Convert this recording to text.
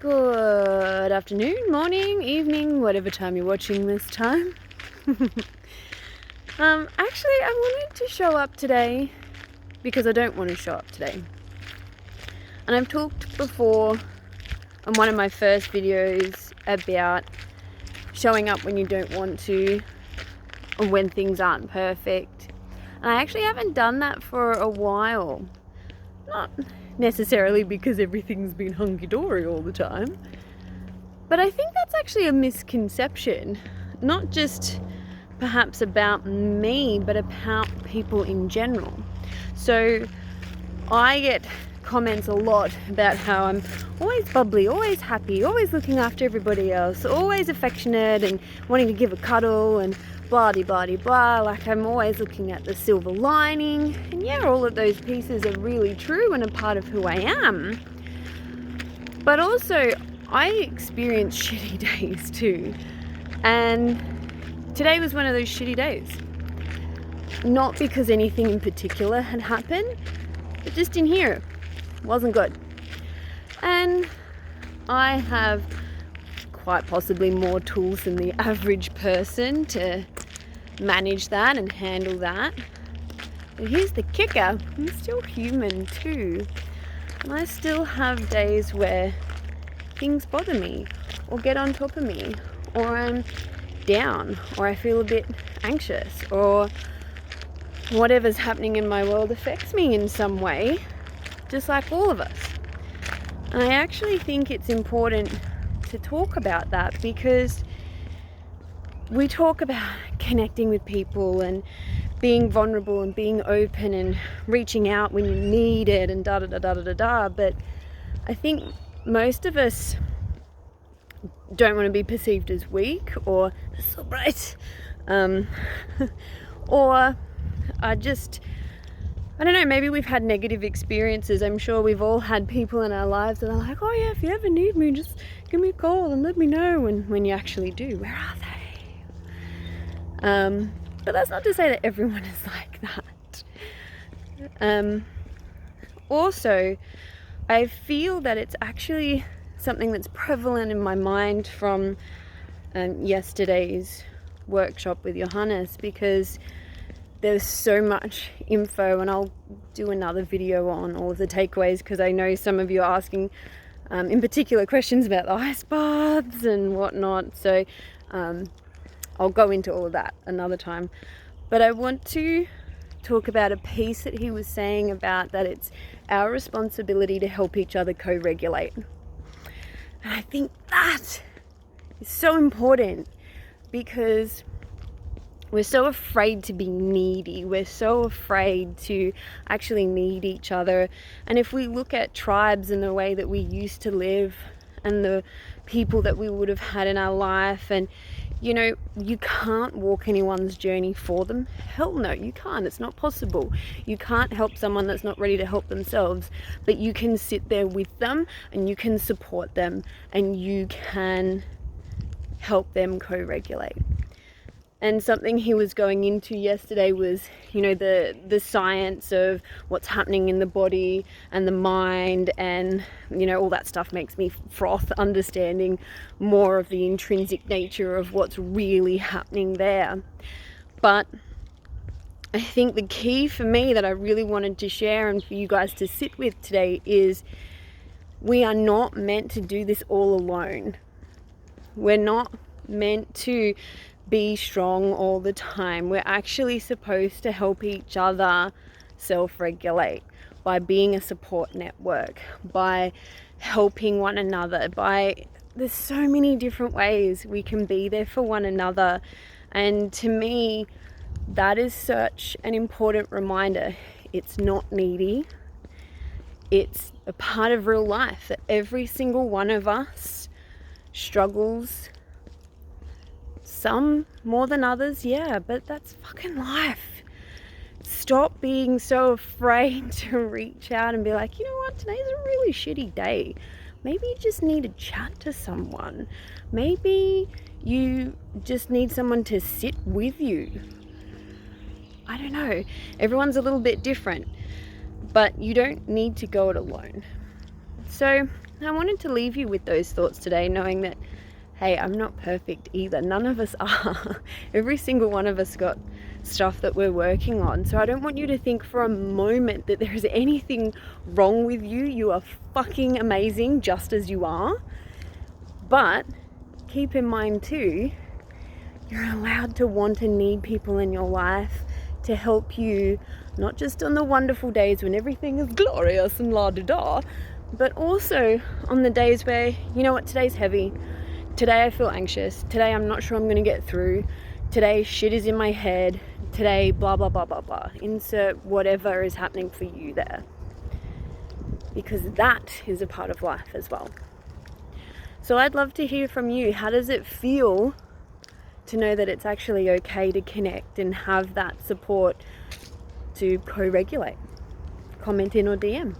Good afternoon, morning, evening, whatever time you're watching this time. Actually, I wanted to show up today because I don't want to show up today. And I've talked before on one of my first videos about showing up when you don't want to or when things aren't perfect. And I actually haven't done that for a while. Not necessarily because everything's been hunky-dory all the time, but I think that's actually a misconception, not just perhaps about me, but about people in general. So I get comments a lot about how I'm always bubbly, always happy, always looking after everybody else, always affectionate and wanting to give a cuddle and blah de blah de blah, like I'm always looking at the silver lining. And yeah, all of those pieces are really true and a part of who I am. But also, I experience shitty days too. And today was one of those shitty days. Not because anything in particular had happened, but just in here. Wasn't good. And I have quite possibly more tools than the average person to manage that and handle that. But here's the kicker, I'm still human too. And I still have days where things bother me or get on top of me, or I'm down, or I feel a bit anxious, or whatever's happening in my world affects me in some way, just like all of us. And I actually think it's important to talk about that, because we talk about connecting with people and being vulnerable and being open and reaching out when you need it and da da da da da da, but I think most of us don't want to be perceived as weak or so bright, or I don't know, maybe we've had negative experiences. I'm sure we've all had people in our lives that are like, oh yeah, if you ever need me, just give me a call and let me know. And when you actually do, where are they? But that's not to say that everyone is like that. Also, I feel that it's actually something that's prevalent in my mind from yesterday's workshop with Johannes, because there's so much info, and I'll do another video on all of the takeaways, because I know some of you are asking in particular questions about the ice baths and whatnot, so I'll go into all of that another time. But I want to talk about a piece that he was saying about that it's our responsibility to help each other co-regulate. And I think that is so important, because we're so afraid to be needy. We're so afraid to actually need each other. And if we look at tribes and the way that we used to live and the people that we would have had in our life, and you know, you can't walk anyone's journey for them. Hell no, you can't. It's not possible. You can't help someone that's not ready to help themselves, but you can sit there with them and you can support them and you can help them co-regulate. And something he was going into yesterday was, you know, the science of what's happening in the body and the mind, and, you know, all that stuff makes me froth understanding more of the intrinsic nature of what's really happening there. But I think the key for me that I really wanted to share and for you guys to sit with today is we are not meant to do this all alone. We're not meant to be strong all the time. We're actually supposed to help each other self-regulate by being a support network, by helping one another, there's so many different ways we can be there for one another. And to me, that is such an important reminder. It's not needy. It's a part of real life that every single one of us struggles. Some more than others, yeah, but that's fucking life. Stop being so afraid to reach out and be like, you know what, today's a really shitty day. Maybe you just need to chat to someone. Maybe you just need someone to sit with you. I don't know. Everyone's a little bit different, but you don't need to go it alone. So I wanted to leave you with those thoughts today, knowing that, hey, I'm not perfect either. None of us are. Every single one of us got stuff that we're working on. So I don't want you to think for a moment that there is anything wrong with you. You are fucking amazing just as you are. But keep in mind too, you're allowed to want and need people in your life to help you, not just on the wonderful days when everything is glorious and la-da-da, but also on the days where, you know what, today's heavy. Today I feel anxious. Today I'm not sure I'm going to get through. Today shit is in my head. Today blah, blah, blah, blah, blah. Insert whatever is happening for you there. Because that is a part of life as well. So I'd love to hear from you. How does it feel to know that it's actually okay to connect and have that support to co-regulate? Comment in or DM.